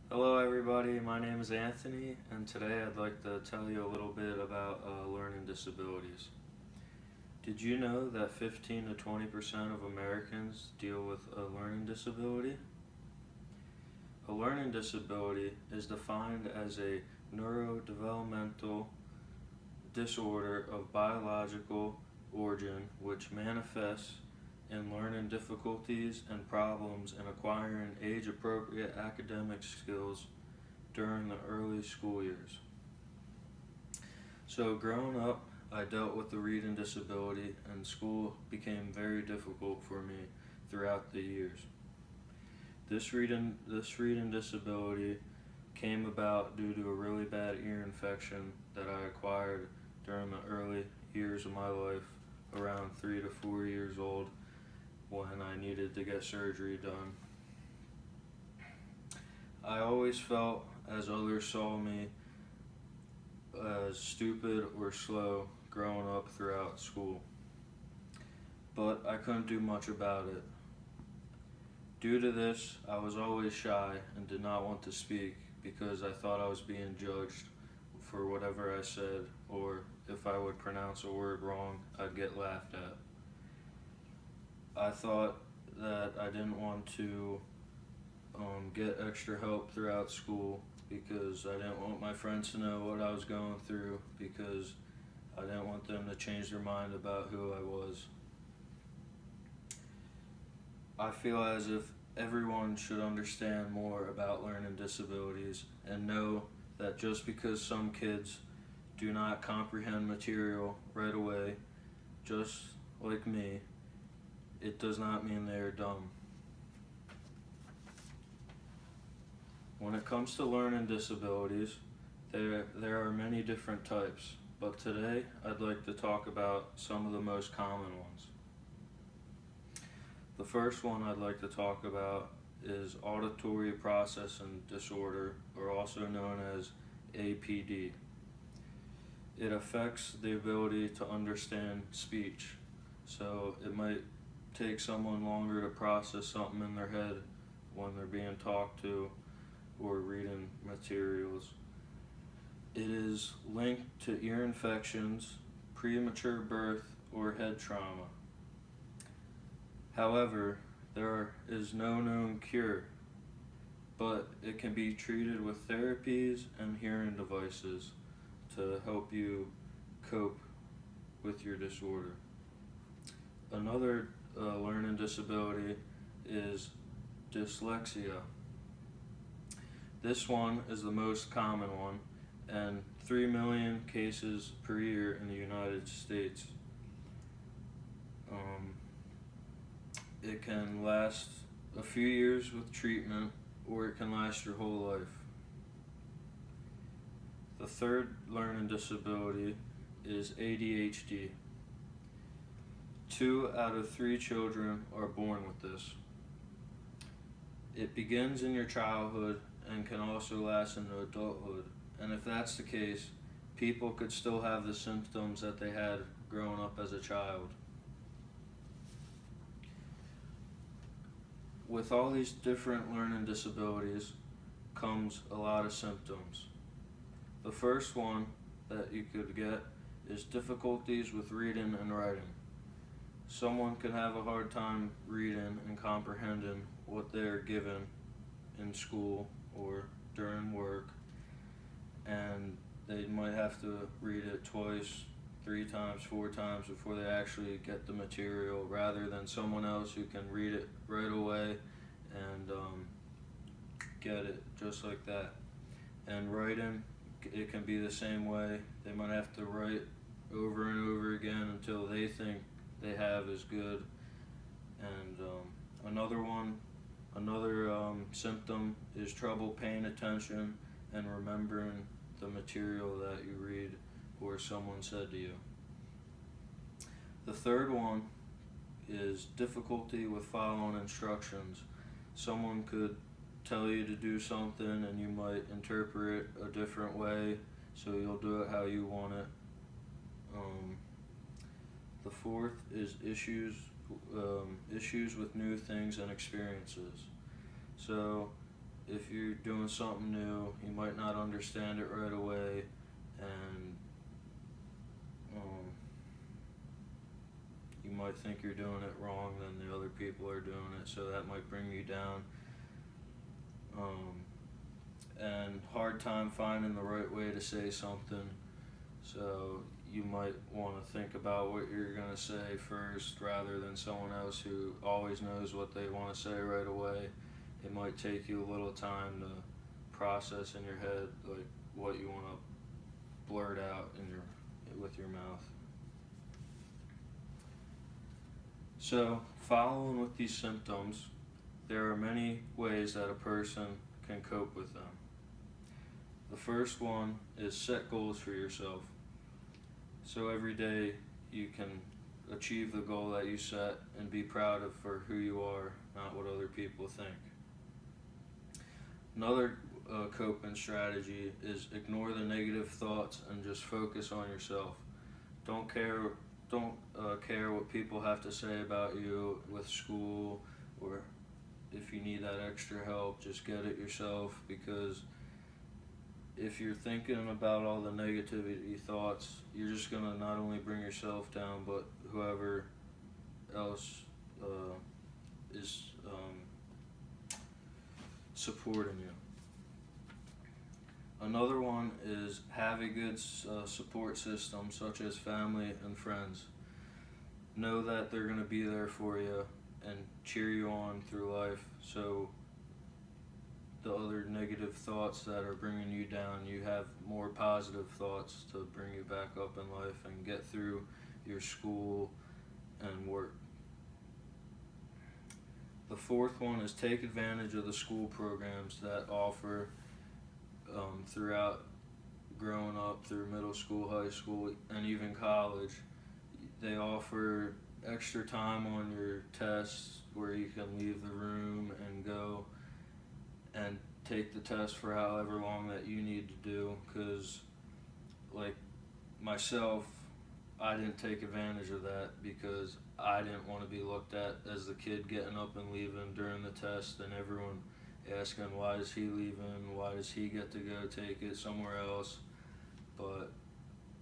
Hello everybody, my name is Anthony and today I'd like to tell you a little bit about learning disabilities. Did you know that 15 to 20% of Americans deal with a learning disability? A learning disability is defined as a neurodevelopmental disorder of biological origin which manifests in learning difficulties and problems in acquiring age-appropriate academic skills during the early school years. So growing up, I dealt with a reading disability and school became very difficult for me throughout the years. This reading disability came about due to a really bad ear infection that I acquired during the early years of my life, around 3 to 4 years old, when I needed to get surgery done. I always felt, as others saw me, as stupid or slow growing up throughout school, but I couldn't do much about it. Due to this, I was always shy and did not want to speak because I thought I was being judged for whatever I said, or if I would pronounce a word wrong, I'd get laughed at. I thought that I didn't want to get extra help throughout school because I didn't want my friends to know what I was going through, because I didn't want them to change their mind about who I was. I feel as if everyone should understand more about learning disabilities and know that just because some kids do not comprehend material right away, just like me, it does not mean they are dumb. When it comes to learning disabilities, there are many different types, but today I'd like to talk about some of the most common ones. The first one I'd like to talk about is auditory processing disorder, or also known as APD. It affects the ability to understand speech, so it might take someone longer to process something in their head when they're being talked to or reading materials. It is linked to ear infections, premature birth, or head trauma. However, there is no known cure, but it can be treated with therapies and hearing devices to help you cope with your disorder. Another learning disability is dyslexia. This one is the most common one, and 3 million cases per year in the United States. It can last a few years with treatment, or it can last your whole life. The third learning disability is ADHD. 2 out of 3 children are born with this. It begins in your childhood and can also last into adulthood. And if that's the case, people could still have the symptoms that they had growing up as a child. With all these different learning disabilities comes a lot of symptoms. The first one that you could get is difficulties with reading and writing. Someone can have a hard time reading and comprehending what they're given in school or during work, and they might have to read it twice, 3 times, 4 times before they actually get the material, rather than someone else who can read it right away and get it just like that. And writing, it can be the same way. They might have to write over and over again until they think they have is good. And another symptom is trouble paying attention and remembering the material that you read or someone said to you. The third one is difficulty with following instructions. Someone could tell you to do something and you might interpret it a different way, so you'll do it how you want it. The fourth is issues with new things and experiences. So if you're doing something new, you might not understand it right away, and you might think you're doing it wrong than the other people are doing it, so that might bring you down. And hard time finding the right way to say something, so you might want to think about what you're going to say first rather than someone else who always knows what they want to say right away. It might take you a little time to process in your head like what you want to blurt out with your mouth. So, following with these symptoms, there are many ways that a person can cope with them. The first one is set goals for yourself. So every day you can achieve the goal that you set and be proud of for who you are, not what other people think. Another coping strategy is ignore the negative thoughts and just focus on yourself. Don't care what people have to say about you with school, or if you need that extra help, just get it yourself, because if you're thinking about all the negativity thoughts, you're just going to not only bring yourself down, but whoever else is supporting you. Another one is have a good support system, such as family and friends. Know that they're going to be there for you and cheer you on through life, so the other negative thoughts that are bringing you down, you have more positive thoughts to bring you back up in life and get through your school and work. The fourth one is take advantage of the school programs that offer throughout growing up through middle school, high school, and even college. They offer extra time on your tests where you can leave the room and go and take the test for however long that you need to do, because like myself, I didn't take advantage of that because I didn't want to be looked at as the kid getting up and leaving during the test, and everyone asking why is he leaving, why does he get to go take it somewhere else. But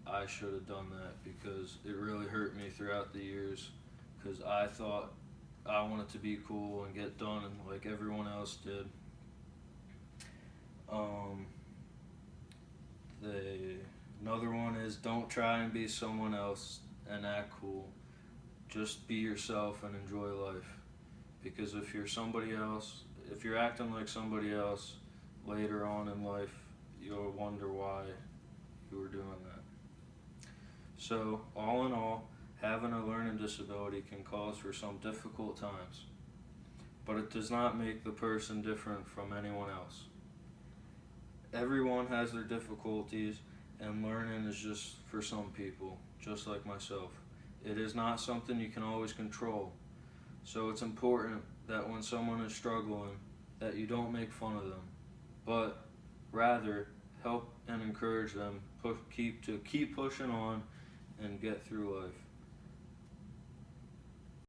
I should have done that, because it really hurt me throughout the years, because I thought I wanted to be cool and get done like everyone else did. Another one is don't try and be someone else and act cool. Just be yourself and enjoy life, because if you're somebody else, if you're acting like somebody else later on in life, you'll wonder why you were doing that. So all in all, having a learning disability can cause for some difficult times, but it does not make the person different from anyone else. Everyone has their difficulties, and learning is just for some people, just like myself. It is not something you can always control, so it's important that when someone is struggling, that you don't make fun of them, but rather help and encourage them, keep pushing on and get through life.